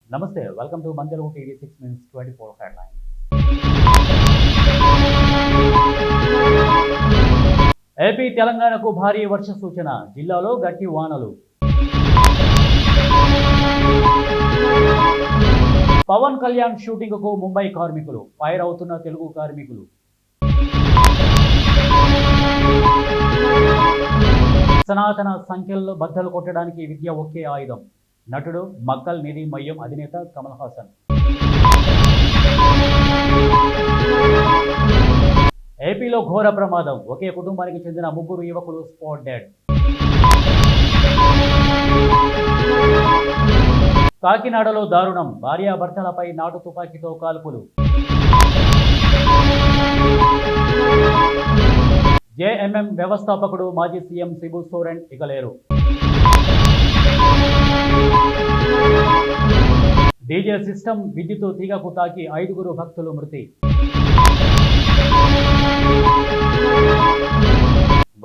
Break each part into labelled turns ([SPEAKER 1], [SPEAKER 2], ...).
[SPEAKER 1] నమస్తే, welcome to మన Telugu TV 6 Minutes 24 headlines. AP తెలంగాణకు భారీ వర్ష సూచన, జిల్లాలో గట్టి వానలు. పవన్ కళ్యాణ్ షూటింగ్కు ముంబై కార్మికులు, ఫైర్ అవుతున్న తెలుగు కార్మికులు. సనాతన సంఖ్యల్లో బద్దలు కొట్టడానికి విద్య ఒకే ఆయుధం, నటుడు మక్కల్ నిధి మయ్యం అధినేత కమల్ హాసన్. ఏపీలో ఘోర ప్రమాదం, ఒకే కుటుంబానికి చెందిన 3 యువకులు స్పాట్ డెడ్. కాకినాడలో దారుణం, భార్యాభర్తలపై నాటు తుపాకీతో కాల్పులు. జేఎంఎం వ్యవస్థాపకుడు మాజీ సీఎం శిబు సోరెన్ ఇక లేరు. డీజే సిస్టమ్ విద్యుత్ తీగకు తాకి 5 భక్తులు మృతి.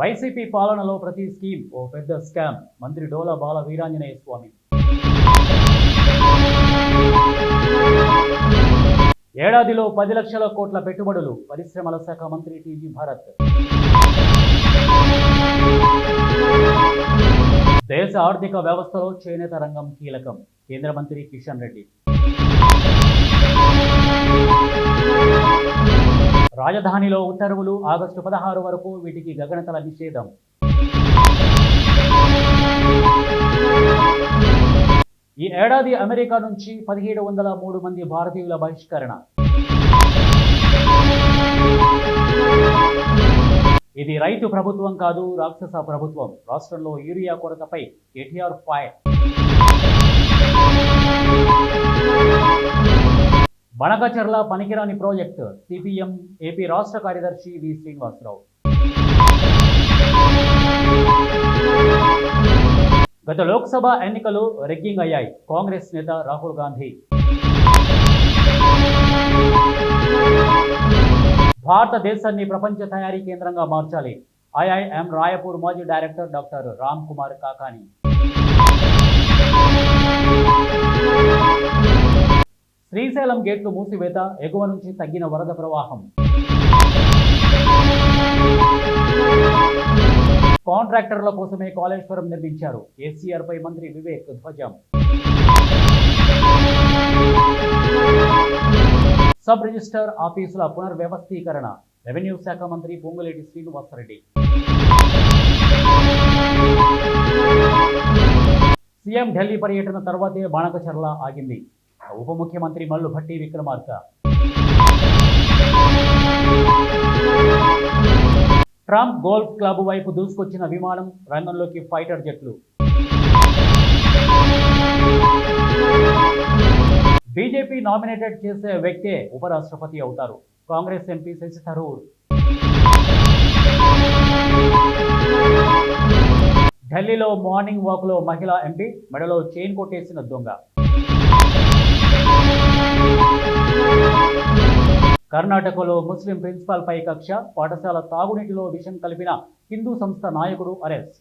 [SPEAKER 1] వైసీపీ పాలనలో ప్రతి స్కీమ్ ఓ పెద్ద స్కామ్, మంత్రి డోలా బాల వీరాంజనేయ స్వామి. ఏడాదిలో 10 లక్షల కోట్ల పెట్టుబడులు, పరిశ్రమల శాఖ మంత్రి టీజీ భారత్. దేశ ఆర్థిక వ్యవస్థలో చేనేత రంగం కీలకం, కేంద్ర మంత్రి కిషన్ రెడ్డి. రాజధానిలో ఉత్తర్వులు, ఆగస్టు 16 వరకు వీటికి గగనతల నిషేధం. ఈ ఏడాది అమెరికా నుంచి 1703 మంది భారతీయుల బహిష్కరణ. ఇది రైతు ప్రభుత్వం కాదు, రాక్షస ప్రభుత్వం. రాష్ట్రంలో యూరియా కొరతపై కేటీఆర్ ఫైర్. బనకచర్ల పనికిరాని ప్రాజెక్టు, సిపిఎం ఏపీ రాష్ట్ర కార్యదర్శి వి శ్రీనివాసరావు. గత లోక్సభ ఎన్నికలు రెగ్గింగ్ అయ్యాయి, కాంగ్రెస్ నేత రాహుల్ గాంధీ. భారతదేశాన్ని ప్రపంచ తయారీ కేంద్రంగా మార్చాలి, ఐఐఎం రాయపూర్ మాజీ డైరెక్టర్ డాక్టర్ రామ్ కుమార్ కాకాని. శ్రీశైలం గేట్లు మూసివేత, ఎగువ నుంచి తగ్గిన వరద ప్రవాహం. కాంట్రాక్టర్ల కోసమే కాళేశ్వరం నిర్మించారు, కేసీఆర్ పై మంత్రి వివేక్ ధ్వజం. సబ్ రిజిస్టర్ ఆఫీసుల పునర్వ్యవస్థీకరణ, రెవెన్యూ శాఖ మంత్రి పొంగులేటి శ్రీనివాసరెడ్డి. సీఎం ఢిల్లీ పర్యటన తర్వాతే బాణకచర్ల ఆగింది, ఉప ముఖ్యమంత్రి Mallu Bhatti Vikramarka. Trump golf club వైపు దూసుకొచ్చిన విమానం, రంగంలోకి ఫైటర్ జెట్లు. బీజేపీ నామినేటెడ్ చేసే వ్యక్తే ఉపరాష్ట్రపతి అవుతారు, కాంగ్రెస్ ఎంపీ శశి థరూర్. ఢిల్లీలో మార్నింగ్ వాక్లో మహిళా ఎంపీ, మెడలో చైన్ కొట్టేసిన దొంగ. కర్ణాటకలో ముస్లిం ప్రిన్సిపాల్ పై కక్ష, పాఠశాల తాగునీటిలో విషం కలిపిన హిందూ సంస్థ నాయకుడు అరెస్ట్.